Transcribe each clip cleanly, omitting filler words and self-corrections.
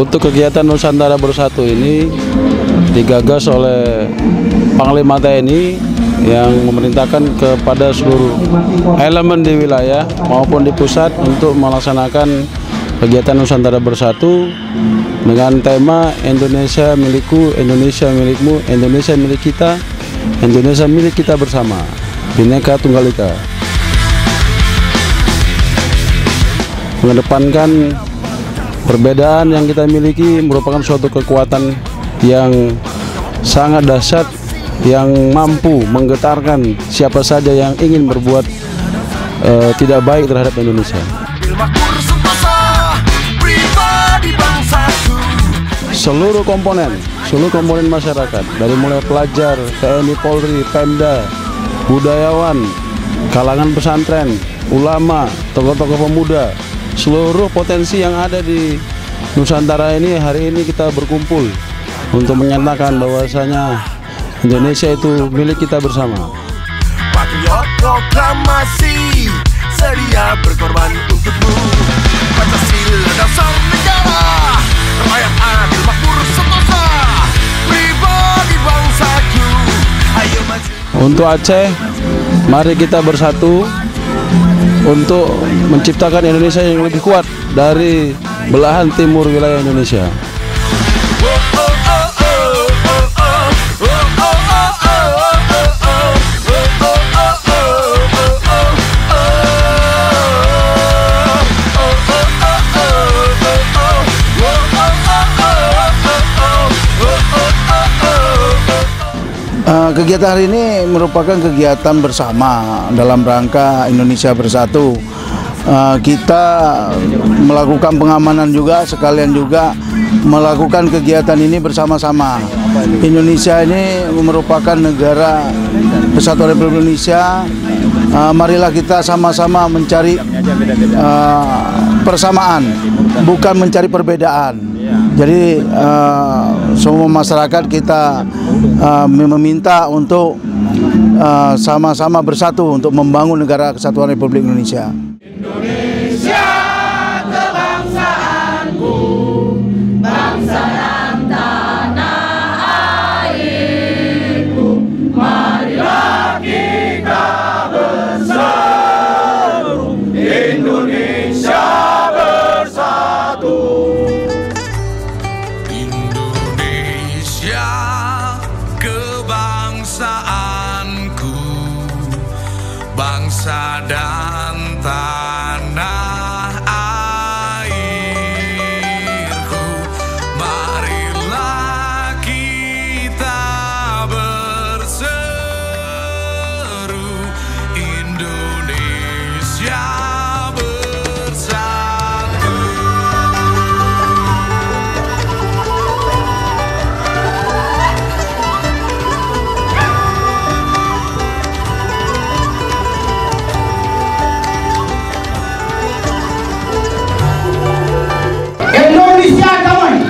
Untuk kegiatan Nusantara Bersatu ini digagas oleh Panglima TNI yang memerintahkan kepada seluruh elemen di wilayah maupun di pusat untuk melaksanakan kegiatan Nusantara Bersatu dengan tema Indonesia milikku, Indonesia milikmu, Indonesia milik kita, Indonesia milik kita bersama, Bhinneka Tunggal Ika. Mengedepankan perbedaan yang kita miliki merupakan suatu kekuatan yang sangat dahsyat yang mampu menggetarkan siapa saja yang ingin berbuat tidak baik terhadap Indonesia. Seluruh komponen masyarakat, dari mulai pelajar, TNI, Polri, Pemda, budayawan, kalangan pesantren, ulama, tokoh-tokoh pemuda, seluruh potensi yang ada di Nusantara ini hari ini kita berkumpul untuk menyatakan bahwasanya Indonesia itu milik kita bersama. Patriot proklamasi, sedia berkorban untukmu. Pancasila dasar negara, rakyat adil makmur sentosa, pribadi bangsaku. Ayo maju. Untuk Aceh, mari kita bersatu untuk menciptakan Indonesia yang lebih kuat dari belahan timur wilayah Indonesia. Kegiatan hari ini merupakan kegiatan bersama dalam rangka Indonesia Bersatu. Kita melakukan pengamanan juga, sekalian juga melakukan kegiatan ini bersama-sama. Indonesia ini merupakan negara Kesatuan Republik Indonesia. Marilah kita sama-sama mencari persamaan, bukan mencari perbedaan. Jadi semua masyarakat kita meminta untuk sama-sama bersatu untuk membangun negara Kesatuan Republik Indonesia. Indonesia kebangsaanku, bangsa dan tanah airku, marilah kita berseru, Indonesia bersatu. Indonesia kebangsaanku, bangsa dan tanah airku, marilah kita berseru, Indonesia bersatu. Indonesia damai,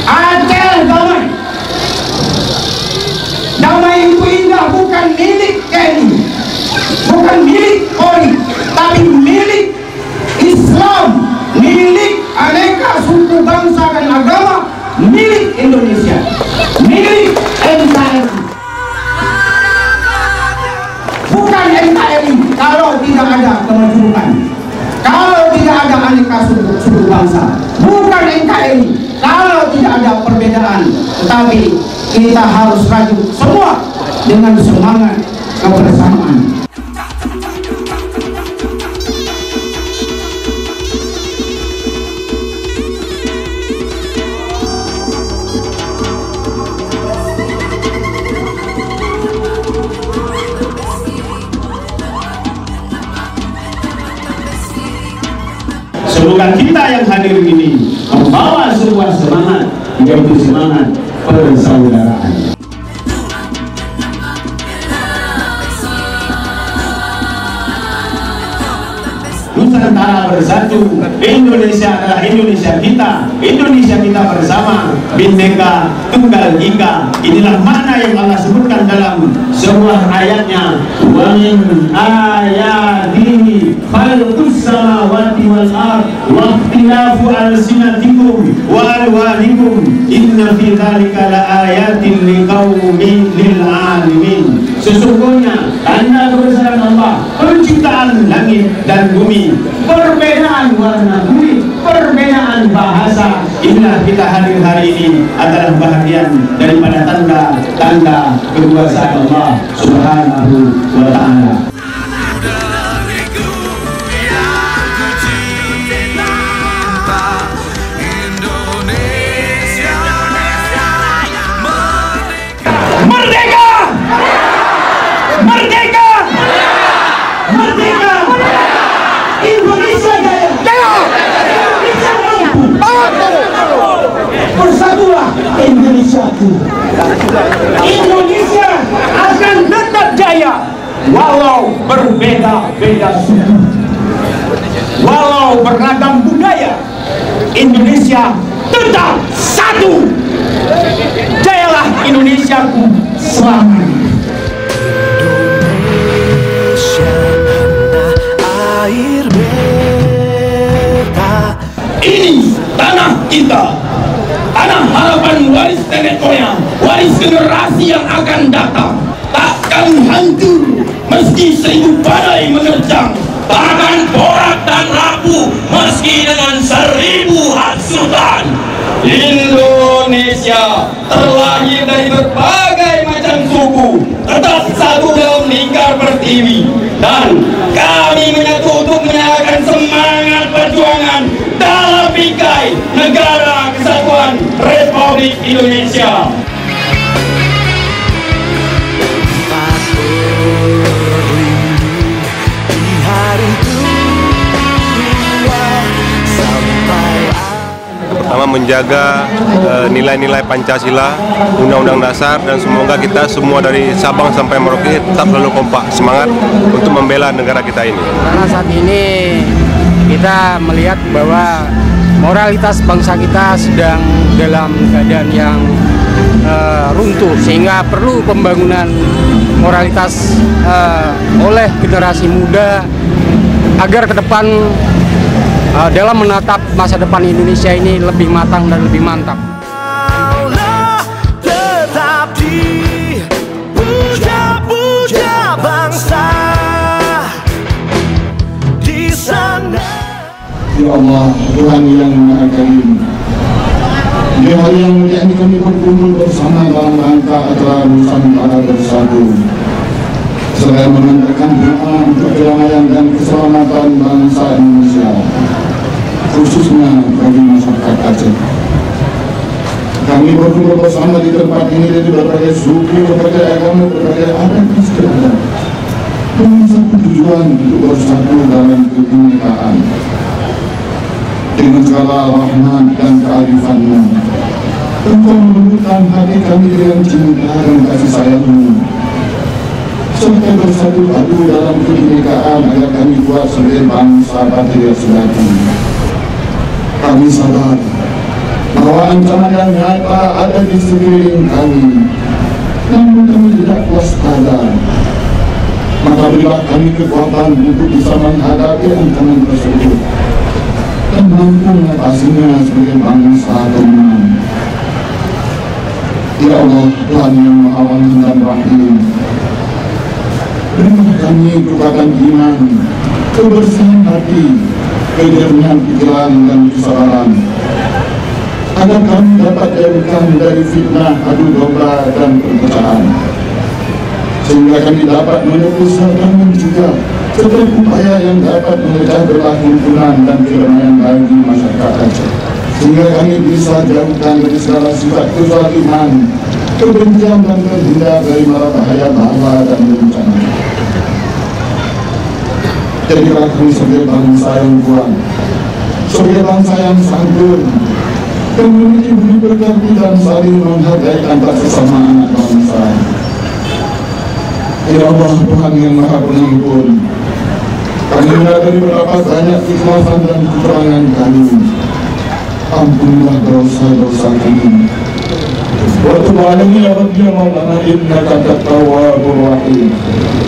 Aceh damai. Damai itu indah bukan milik TNI, bukan milik Polri, tapi milik Islam, milik aneka suku bangsa dan agama, milik Indonesia, milik NKRI. Bukan NKRI kalau tidak ada kemajuan, kalau tidak ada aneka suku bangsa. Bukan NKRI kalau tidak ada perbedaan, tetapi kita harus rajut semua dengan semangat kebersamaan. Semoga kita yang hadir ini membawa sebuah semangat, yaitu semangat persaudaraan. Nusantara Bersatu, Indonesia adalah Indonesia kita bersama, Bhinneka Tunggal Ika. Inilah makna yang Allah sebutkan dalam sebuah ayatnya, wa min ayatihi khalqus samawati wal ard wa ikhtilafu alsinatikum wa alwanikum inna fi dzalika laayatin liqaumin lil alamin. Sesungguhnya tanda kebesaran Allah penciptaan langit dan bumi, perbedaan warna kulit, perbedaan bahasa. Inilah kita hadir hari ini adalah bahagian daripada tanda-tanda kekuasaan Allah Subhanahu wa Ta'ala. Dariku yang ku cinta, Indonesia Merdeka! Merdeka! Merdeka! Indonesia jaya! Indonesia mampu! Bersatulah Indonesiaku! Indonesia akan tetap jaya walau berbeda-beda suku, walau beragam budaya. Indonesia tetap satu. Jayalah Indonesiaku selamanya. air beta. Ini tanah kita, tanah harapan waris nenek moyang, waris generasi yang akan datang. Takkan hancur meski 1000 badai menerjang, bahkan porak dan rapuh meski dengan 1000 hasutan. Indonesia terlahir dari berbagai macam suku, tetap satu dalam lingkar pertiwi, dan kami menyatu untuk menyalakan semangat perjuangan dalam bingkai Negara Kesatuan Republik Indonesia. Pertama, menjaga nilai-nilai Pancasila, Undang-Undang Dasar, dan semoga kita semua dari Sabang sampai Merauke tetap selalu kompak semangat untuk membela negara kita ini. Karena saat ini kita melihat bahwa moralitas bangsa kita sedang dalam keadaan yang runtuh, sehingga perlu pembangunan moralitas oleh generasi muda agar ke depan dalam menatap masa depan Indonesia ini lebih matang dan lebih mantap. Allah tetap dipuja-puja bangsa di sana. Ya Allah, Tuhan yang Maha Karim, di hari yang mulia ini kami berkumpul bersama dalam rangka acara Nusantara Bersatu, serta menandakan doa untuk kedamaian dan keselamatan bangsa Indonesia, khususnya bagi masyarakat Aceh. Kami berkumpul bersama di tempat ini dari berbagai suku, berbagai agama, berbagai adat istiadat, dengan satu tujuan untuk bersatu dalam kebinekaan. Dengan segala rahmat dan kearifan-Mu, Engkau meluluhkan hati kami dengan cinta dan kasih sayang-Mu, serta bersatu padu dalam kebinekaan agar kami kuat sebagai bangsa patriarki. Kami sadar bahwa ancaman yang nyata ada di sekeliling kami, namun kami tidak waspada. Maka berilah kami kekuatan untuk bisa menghadapi ancaman tersebut dan mampu mengatasinya sebagai bangsa teman. Ya Allah, Tuhan yang Maha Pengasih dan Rahim, berilah kami kekuatan iman, kebersihan hati, kejernihan pikiran dan kesabaran, agar kami dapat dijauhkan dari fitnah, adu domba dan perpecahan, sehingga kami dapat menempuh serta mencegah setiap upaya yang dapat memecah belah himpunan dan kedamaian bagi masyarakat Aceh, sehingga kami bisa jauhkan dari segala sifat kezaliman, kebencian dan terhindar dari mara bahaya bala dan bencana. Jadilah kami sebagai bangsa yang kuat, sebagai bangsa yang santun, dan memiliki budi pekerti dan saling menghargai antar sesama anak bangsa. Ya Allah, Tuhan yang Maha Pengampun, kami menyadari betapa banyak kekerasan dan kekurangan kami. Ampunilah dosa-dosa kami. Wa tub alaina ya Rabbi ya Maulana innaka at-tawwabur rahim.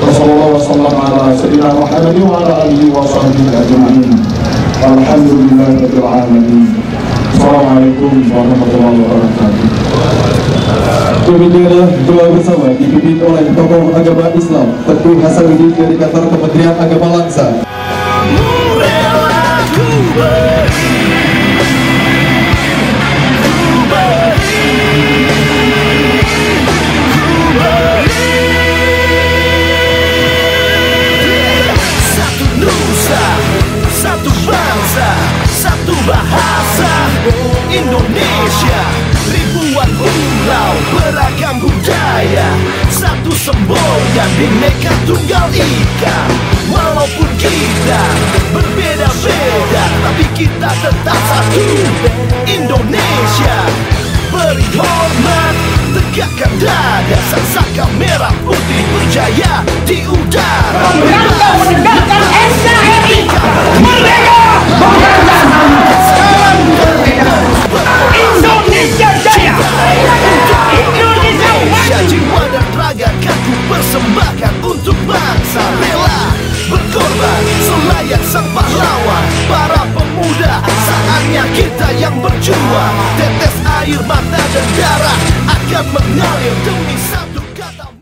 Wa sallallahu wa sallam ala sayyidina Muhammadin wa ala alihi wa sahbihi ajma'in. Alhamdulillahirabbil alamin. Assalamualaikum warahmatullahi wabarakatuh. Demikianlah doa bersama dipimpin oleh tokoh agama Islam Teguh Hasanuddin dari kantor Kementerian Agama Langsa. Satu nusa, satu bangsa, satu bahasa, Indonesia. Ribuan pulau, beragam budaya, satu semboyan Bhinneka Tunggal Ika. Walaupun kita berbeda-beda, tapi kita tetap satu, Indonesia. Beri hormat, tegakkan dada, sangsaka merah putih berjaya di udara. Rangka menegakkan NKRI merdeka, salam berbeda. Indonesia Jaya, Indonesia jiwa dan raga kan ku persembahkan untuk bangsa, rela berkorban selayak sang pahlawan. Para pemuda, saatnya kita yang berjuang. Tetes air mata dan darah akan mengalir demi